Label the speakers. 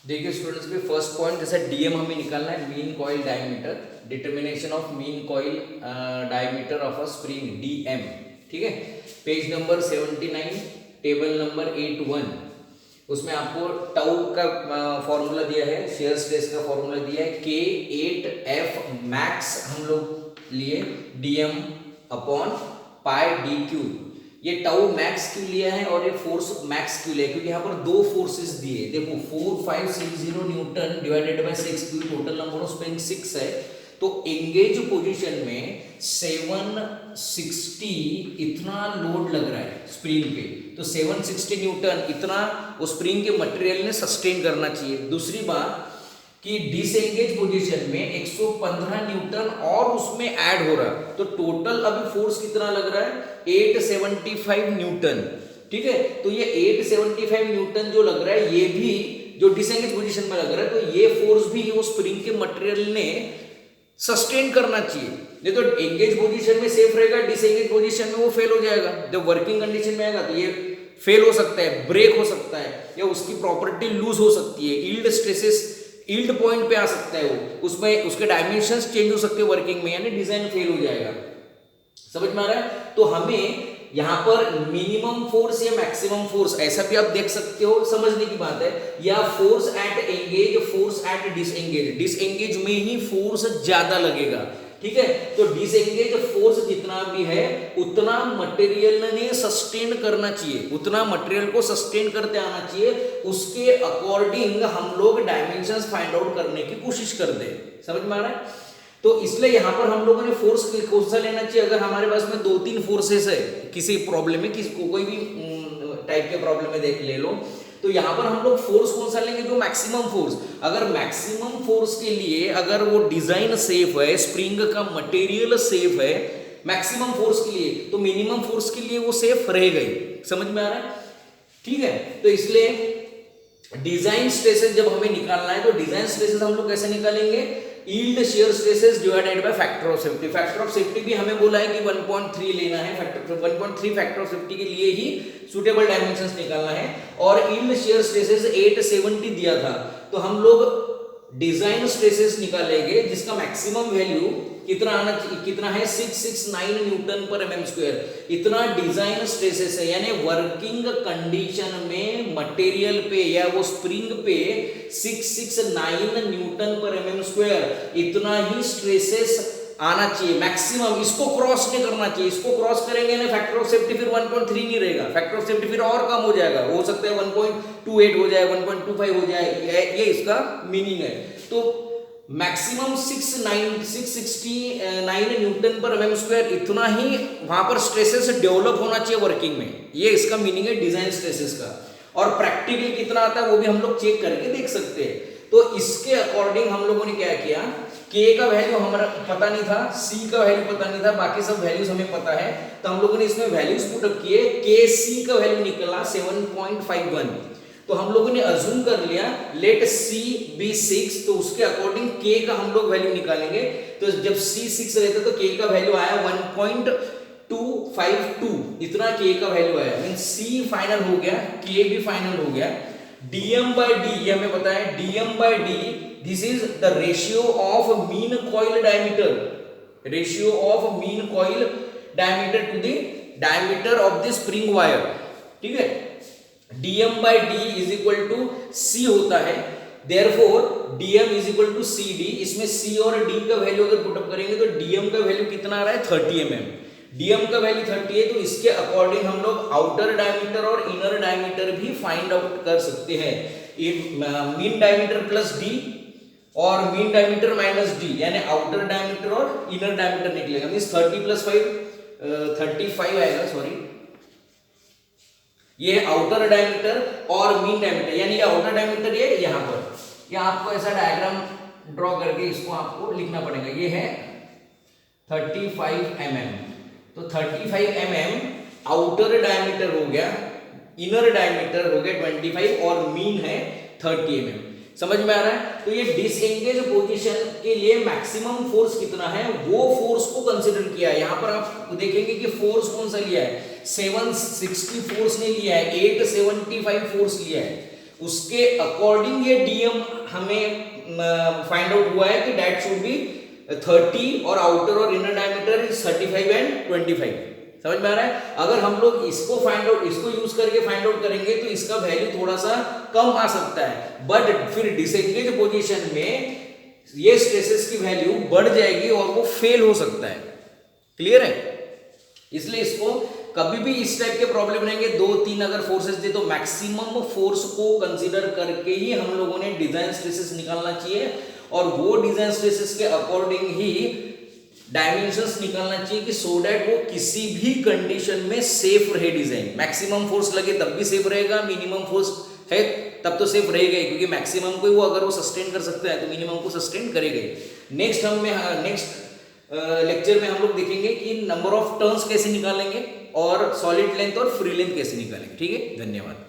Speaker 1: देखिए स्टूडेंट्स पे first point जैसे डीएम हमें निकालना है, mean coil diameter, determination of mean coil diameter of a spring DM. ठीक है, पेज नंबर 79 टेबल नंबर 81, उसमें आपको टाउ का फॉर्मूला दिया है, शेयर स्ट्रेस का फॉर्मूला दिया है K8F मैक्स हम लोग लिए DM upon pi D Q. ये टाउ मैक्स क्यों लिया है और ये फोर्स मैक्स क्यों लिया है? क्योंकि यहाँ पर दो फोर्सेस दिए, देखो 4560 न्यूटन डिवाइडेड बाय 6 क्योंकि टोटल नंबर ऑफ स्प्रिंग 6 है, तो एंगेज पोजीशन में 760 इतना लोड लग रहा है स्प्रिंग पे, तो 760 न्यूटन इतना वो स्प्रिंग के मटेरियल ने सस्टेन करना चाहिए। दूसरी बात कि डिसएंगेज पोजीशन में 115 न्यूटन और उसमें ऐड हो रहा है, तो टोटल अभी फोर्स कितना लग रहा है 875 न्यूटन। ठीक है, तो ये 875 न्यूटन जो लग रहा है ये भी जो डिसएंगेज पोजीशन में लग रहा है, तो ये फोर्स भी वो स्प्रिंग के मटेरियल ने सस्टेन करना चाहिए, नहीं तो एंगेज पोजीशन में सेफ रहेगा, डिसएंगेज पोजीशन में वो फेल हो जाएगा। जब वर्किंग कंडीशन में आएगा तो ये फेल हो सकता है, ब्रेक हो सकता है, या उसकी प्रॉपर्टी लूज हो सकती है, यील्ड स्ट्रेसेस यील्ड पॉइंट पे आ सकता है, वो उसमें उसके डायमेंशंस चेंज हो सकते हैं वर्किंग में, यानी डिजाइन फेल हो जाएगा। समझ में आ रहा है? तो हमें यहाँ पर मिनिमम फोर्स या मैक्सिमम फोर्स ऐसा भी आप देख सकते हो, समझने की बात है, या force at engage, force at disengage, disengage में ही फोर्स ज्यादा लगेगा। ठीक है, तो डिसएंगेज फोर्स जितना भी है उतना मटेरियल ने सस्टेन करना चाहिए, उतना मटेरियल को सस्टेन करते आना चाहिए, उसके अकॉर्डिंग हम लोग डायमेंशंस फाइंड आउट करने की कोशिश करते हैं। समझ में आ रहा है? तो इसलिए यहां पर हम लोगों ने फोर्स कौन सा लेना चाहिए, अगर हमारे पास में 2-3 फोर्सेस है किसी प्रॉब्लम में, किसी कोई भी टाइप के प्रॉब्लम में देख ले लो, तो यहां पर हम लोग फोर्स कौन सा लेंगे, जो मैक्सिमम फोर्स। अगर मैक्सिमम फोर्स के लिए अगर वो डिजाइन सेफ है, स्प्रिंग का मटेरियल सेफ है मैक्सिमम फोर्स के लिए, तो मिनिमम फोर्स के लिए वो सेफ रहेगा ही। समझ में आ रहा है? ठीक है, तो इसलिए डिजाइन स्ट्रेसेस जब हमें निकालना है, तो डिजाइन स्ट्रेसेस हम लोग कैसे निकालेंगे, yield shear stresses divided by factor of safety. Factor of safety भी हमें बोला है कि 1.3 लेना है, फैक्टर 1.3 फैक्टर ऑफ सेफ्टी के लिए ही सुटेबल डायमेंशंस निकालना है, और यील्ड शियर स्ट्रेसेस 870 दिया था, तो हम लोग डिजाइन स्ट्रेसेस निकालेंगे जिसका मैक्सिमम वैल्यू कितना आना चाहिए, कितना है 669 न्यूटन पर एमएम स्क्वायर, इतना डिजाइन स्ट्रेसेस है, यानी वर्किंग कंडीशन में मटेरियल पे या वो स्प्रिंग पे 669 न्यूटन पर एमएम स्क्वायर इतना ही स्ट्रेसेस आना चाहिए मैक्सिमम, इसको क्रॉस नहीं करना चाहिए। इसको क्रॉस करेंगे ना फैक्टर ऑफ सेफ्टी फिर 1.3 नहीं रहेगा, फैक्टर ऑफ सेफ्टी फिर और कम हो जाएगा, हो सकता है 1.28 हो जाए, 1.25 हो जाए, ये इसका मीनिंग है। तो मैक्सिमम 669 न्यूटन पर एमएम स्क्वायर इतना ही वहां पर स्ट्रेसेस डेवलप होना चाहिए वर्किंग में, ये इसका मीनिंग है डिजाइन स्ट्रेसेस का। और प्रैक्टिकली कितना आता है वो भी हम लोग चेक करके देख सकते हैं। तो इसके अकॉर्डिंग हम लोगों ने क्या किया, K का वैल्यू हमारा पता नहीं था, C का वैल्यू पता नहीं था, बाकी सब वैल्यूज हमें पता है, तो हम लोगों ने इसमें वैल्यूज पुट अप किए। KC का वैल्यू निकला 7.51, तो हम लोगों ने अज्यूम कर लिया लेट C be 6, तो उसके अकॉर्डिंग K का हम लोग वैल्यू निकालेंगे। तो जब C 6 रहता तो K का वैल्यू आया 1.252, इतना K का वैल्यू आया, मीन C फाइनल हो गया, K भी फाइनल हो गया। dm by d ये हमें पता है, dm by d this is the ratio of mean coil diameter, ratio of mean coil diameter to the diameter of the spring wire। ठीक है, dm by d is equal to c होता है, therefore dm is equal to cd। इसमें c और d का value अगर put up करेंगे तो dm का वैल्यू कितना आ रहा है 30 mm, dm का वैल्यू 30 है, तो इसके अकॉर्डिंग हम लोग आउटर डायमीटर और इनर डायमीटर भी फाइंड आउट कर सकते हैं। मीन डायमीटर प्लस d और मीन डायमीटर माइनस d, यानी आउटर डायमीटर और इनर डायमीटर निकलेगा, मींस 30 प्लस 5 35 आएगा, सॉरी, ये आउटर डायमीटर और मीन डायमीटर, यानी ये आउटर डायमीटर ये यहाँ पर, या आपको ऐसा डायग्राम ड्रॉ करके इसको आपको लिखना पड़ेगा, ये है 35 mm, तो 35 mm आउटर डायमीटर हो गया, इनर डायमीटर हो गया 25 और मीन है 30 mm। समझ में आ रहा है? तो ये डिसएंगेज पोजीशन के लिए मैक्सिमम फोर्स कितना है वो फोर्स को कंसीडर किया है। यहाँ पर आप देखेंगे कि फोर्स कौन सा लिया है, 760 फोर्स ने लिया है, 875 फोर्स लिया है, उसके अकॉर्डिंग ये डीएम हमें फाइंड आउट हुआ है कि दैट शुड बी 30 और आउटर और इनर डायमीटर इज 35 एंड 25। समझ में आ रहा है? अगर हम लोग इसको यूज करके फाइंड आउट करेंगे तो इसका वैल्यू थोड़ा सा कम आ सकता है, बट फिर डिसएंगेज पोजीशन में ये स्ट्रेसेस की वैल्यू बढ़ जाएगी और वो फेल हो सकता है। क्लियर है? इसलिए इसको कभी भी इस टाइप के प्रॉब्लम रहेंगे, 2-3 अगर फोर्सेस दे तो मैक्सिमम फोर्स को कंसीडर करके ही हम लोगों ने डिजाइन स्ट्रेसेस निकालना चाहिए, और वो डिजाइन स्ट्रेसेस के अकॉर्डिंग ही डायमेंशंस निकालना चाहिए कि सो दैट वो किसी भी कंडीशन में सेफ रहे डिजाइन। मैक्सिमम फोर्स लगे तब भी सेफ रहेगा, मिनिमम फोर्स है तब तो सेफ रहेगा, क्योंकि मैक्सिमम को वो अगर वो सस्टेन कर सकता है तो मिनिमम को सस्टेन करेगा। नेक्स्ट लेक्चर में हम लोग देखेंगे कि नंबर ऑफ टर्न्स कैसे निकालेंगे और सॉलिड लेंथ और फ्री लेंथ कैसे निकालेंगे। ठीक है, धन्यवाद।